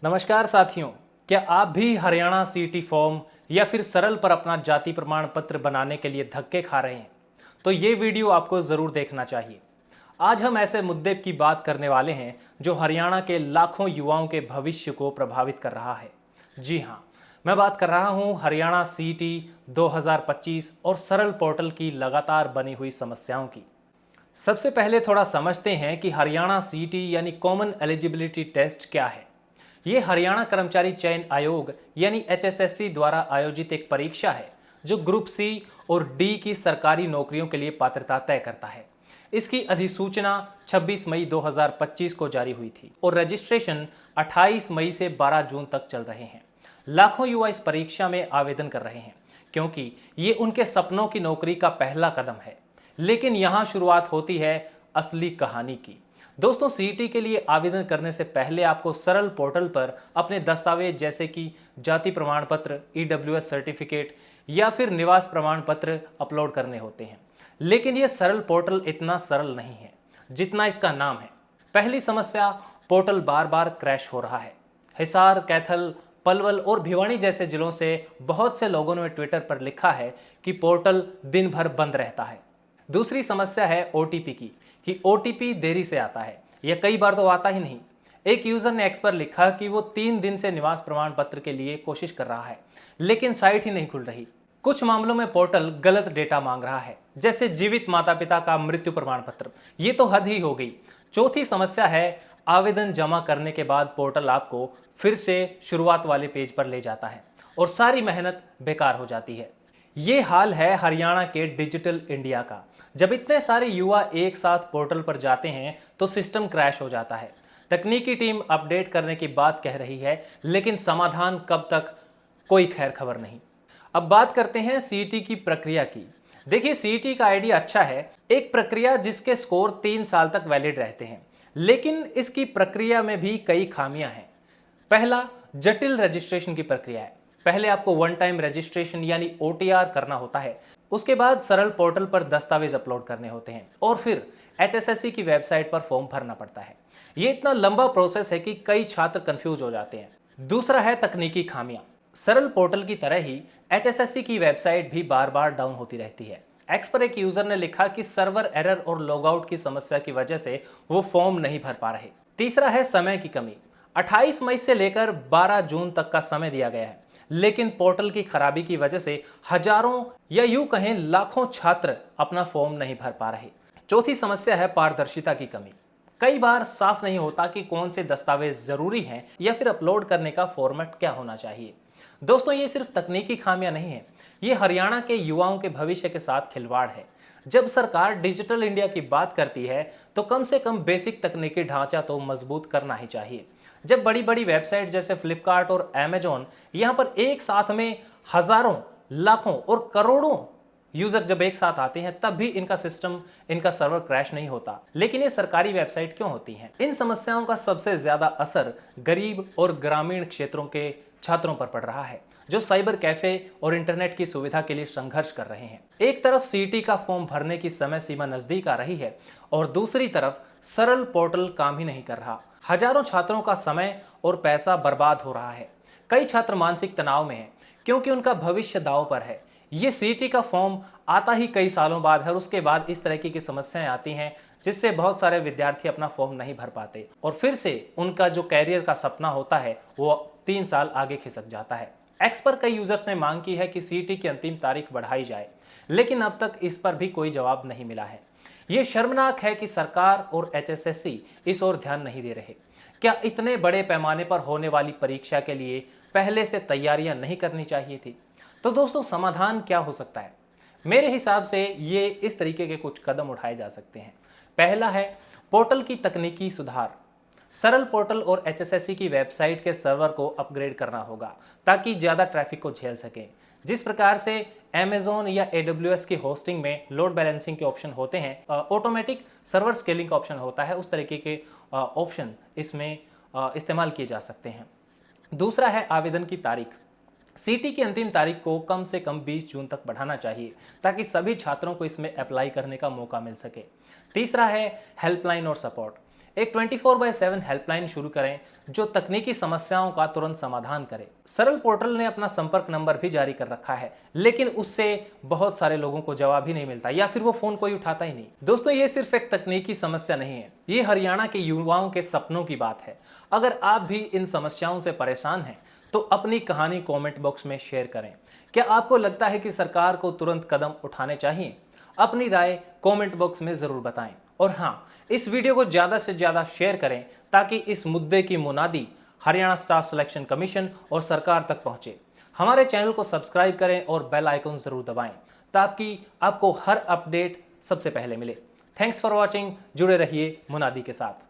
नमस्कार साथियों, क्या आप भी हरियाणा सीटी फॉर्म या फिर सरल पर अपना जाति प्रमाण पत्र बनाने के लिए धक्के खा रहे हैं? तो ये वीडियो आपको ज़रूर देखना चाहिए। आज हम ऐसे मुद्दे की बात करने वाले हैं जो हरियाणा के लाखों युवाओं के भविष्य को प्रभावित कर रहा है। जी हाँ, मैं बात कर रहा हूँ हरियाणा सीटी 2025 और सरल पोर्टल की लगातार बनी हुई समस्याओं की। सबसे पहले थोड़ा समझते हैं कि हरियाणा सीटी यानी कॉमन एलिजिबिलिटी टेस्ट क्या है। ये हरियाणा कर्मचारी चयन आयोग यानी एचएसएससी द्वारा आयोजित एक परीक्षा है जो ग्रुप सी और डी की सरकारी नौकरियों के लिए पात्रता तय करता है। इसकी अधिसूचना 26 मई 2025 को जारी हुई थी और रजिस्ट्रेशन 28 मई से 12 जून तक चल रहे हैं। लाखों युवा इस परीक्षा में आवेदन कर रहे हैं क्योंकि ये उनके सपनों की नौकरी का पहला कदम है। लेकिन यहाँ शुरुआत होती है असली कहानी की। दोस्तों, सीईटी के लिए आवेदन करने से पहले आपको सरल पोर्टल पर अपने दस्तावेज जैसे कि जाति प्रमाण पत्र, ईडब्ल्यूएस सर्टिफिकेट या फिर निवास प्रमाण पत्र अपलोड करने होते हैं। लेकिन यह सरल पोर्टल इतना सरल नहीं है जितना इसका नाम है। पहली समस्या, पोर्टल बार बार क्रैश हो रहा है। हिसार, कैथल, पलवल और भिवानी जैसे जिलों से बहुत से लोगों ने ट्विटर पर लिखा है कि पोर्टल दिन भर बंद रहता है। दूसरी समस्या है ओटीपी की, कि ओटीपी देरी से आता है या कई बार तो आता ही नहीं। एक यूजर ने एक्स पर लिखा कि वो 3 दिन से निवास प्रमाण पत्र के लिए कोशिश कर रहा है लेकिन साइट ही नहीं खुल रही। कुछ मामलों में पोर्टल गलत डेटा मांग रहा है, जैसे जीवित माता पिता का मृत्यु प्रमाण पत्र। ये तो हद ही हो गई। चौथी समस्या है, आवेदन जमा करने के बाद पोर्टल आपको फिर से शुरुआत वाले पेज पर ले जाता है और सारी मेहनत बेकार हो जाती है। ये हाल है हरियाणा के डिजिटल इंडिया का। जब इतने सारे युवा एक साथ पोर्टल पर जाते हैं तो सिस्टम क्रैश हो जाता है। तकनीकी टीम अपडेट करने की बात कह रही है लेकिन समाधान कब तक, कोई खैर खबर नहीं। अब बात करते हैं सीईटी की प्रक्रिया की। देखिए, सीईटी का आइडिया अच्छा है, एक प्रक्रिया जिसके स्कोर 3 साल तक वैलिड रहते हैं। लेकिन इसकी प्रक्रिया में भी कई खामियां हैं। पहला, जटिल रजिस्ट्रेशन की प्रक्रिया है। पहले आपको वन टाइम रजिस्ट्रेशन यानी ओटीआर करना होता है, उसके बाद सरल पोर्टल पर दस्तावेज अपलोड करने होते हैं और फिर एचएसएससी की वेबसाइट पर फॉर्म भरना पड़ता है। ये इतना लंबा प्रोसेस है कि कई छात्र कंफ्यूज हो जाते हैं। दूसरा है तकनीकी खामियां। सरल पोर्टल की तरह ही एचएसएससी की वेबसाइट भी बार बार डाउन होती रहती है। एक्स पर एक यूजर ने लिखा कि सर्वर एरर और लॉगआउट की समस्या की वजह से वो फॉर्म नहीं भर पा रहे। तीसरा है समय की कमी। 28 मई से लेकर 12 जून तक का समय दिया गया है, लेकिन पोर्टल की खराबी की वजह से हजारों या यूं कहें लाखों छात्र अपना फॉर्म नहीं भर पा रहे। चौथी समस्या है पारदर्शिता की कमी। कई बार साफ नहीं होता कि कौन से दस्तावेज जरूरी हैं या फिर अपलोड करने का फॉर्मेट क्या होना चाहिए। दोस्तों, ये सिर्फ तकनीकी खामियां नहीं है, ये हरियाणा के युवाओं के भविष्य के साथ खिलवाड़ है। जब सरकार डिजिटल इंडिया की बात करती है तो कम से कम बेसिक तकनीकी ढांचा तो मजबूत करना ही चाहिए। जब बड़ी बड़ी वेबसाइट जैसे फ्लिपकार्ट और अमेजोन यहां पर एक साथ में हजारों, लाखों और करोड़ों यूजर जब एक साथ आते हैं तब भी इनका सिस्टम, इनका सर्वर क्रैश नहीं होता। लेकिन ये सरकारी वेबसाइट क्यों होती हैं? इन समस्याओं का सबसे ज्यादा असर गरीब और ग्रामीण क्षेत्रों के छात्रों पर पड़ रहा है, जो साइबर कैफे और इंटरनेट की सुविधा के लिए संघर्ष कर रहे हैं। एक तरफ सीईटी का फॉर्म भरने की समय सीमा नजदीक आ रही है और दूसरी तरफ सरल पोर्टल काम ही नहीं कर रहा। हजारों छात्रों का समय और पैसा बर्बाद हो रहा है। कई छात्र मानसिक तनाव में हैं क्योंकि उनका भविष्य दांव पर है। ये सीईटी का फॉर्म आता ही कई सालों बाद है और उसके बाद इस तरह की समस्याएं आती हैं जिससे बहुत सारे विद्यार्थी अपना फॉर्म नहीं भर पाते और फिर से उनका जो कैरियर का सपना होता है वो 3 साल आगे खिसक जाता है। एक्स पर कई यूजर्स ने मांग की है कि सीईटी की अंतिम तारीख बढ़ाई जाए, लेकिन अब तक इस पर भी कोई जवाब नहीं मिला है। यह शर्मनाक है कि सरकार और एचएसएससी इस ओर ध्यान नहीं दे रहे। क्या इतने बड़े पैमाने पर होने वाली परीक्षा के लिए पहले से तैयारियां नहीं करनी चाहिए थी? तो दोस्तों, समाधान क्या हो सकता है? मेरे हिसाब से ये इस तरीके के कुछ कदम उठाए जा सकते हैं। पहला है पोर्टल की तकनीकी सुधार। सरल पोर्टल और एचएसएससी की वेबसाइट के सर्वर को अपग्रेड करना होगा ताकि ज्यादा ट्रैफिक को झेल सके। जिस प्रकार से अमेजोन या एडब्ल्यूएस की होस्टिंग में लोड बैलेंसिंग के ऑप्शन होते हैं, ऑटोमेटिक सर्वर स्केलिंग का ऑप्शन होता है, उस तरीके के ऑप्शन इसमें इस्तेमाल किए जा सकते हैं। दूसरा है आवेदन की तारीख। सीटी की अंतिम तारीख को कम से कम 20 जून तक बढ़ाना चाहिए ताकि सभी छात्रों को इसमें अप्लाई करने का मौका मिल सके। तीसरा है हेल्पलाइन और सपोर्ट। एक 24/7 हेल्पलाइन शुरू करें जो तकनीकी समस्याओं का तुरंत समाधान करे। सरल पोर्टल ने अपना संपर्क नंबर भी जारी कर रखा है, लेकिन उससे बहुत सारे लोगों को जवाब ही नहीं मिलता या फिर वो फोन कोई उठाता ही नहीं। दोस्तों, ये सिर्फ एक तकनीकी समस्या नहीं है, ये हरियाणा के युवाओं के सपनों की बात है। अगर आप भी इन समस्याओं से परेशान हैं तो अपनी कहानी कमेंट बॉक्स में शेयर करें। क्या आपको लगता है कि सरकार को तुरंत कदम उठाने चाहिए? अपनी राय कमेंट बॉक्स में जरूर बताएं। और हाँ, इस वीडियो को ज्यादा से ज्यादा शेयर करें ताकि इस मुद्दे की मुनादी हरियाणा स्टाफ सिलेक्शन कमीशन और सरकार तक पहुंचे। हमारे चैनल को सब्सक्राइब करें और बेल आइकन जरूर दबाएं ताकि आपको हर अपडेट सबसे पहले मिले। Thanks for watching. जुड़े रहिए मुनादी के साथ।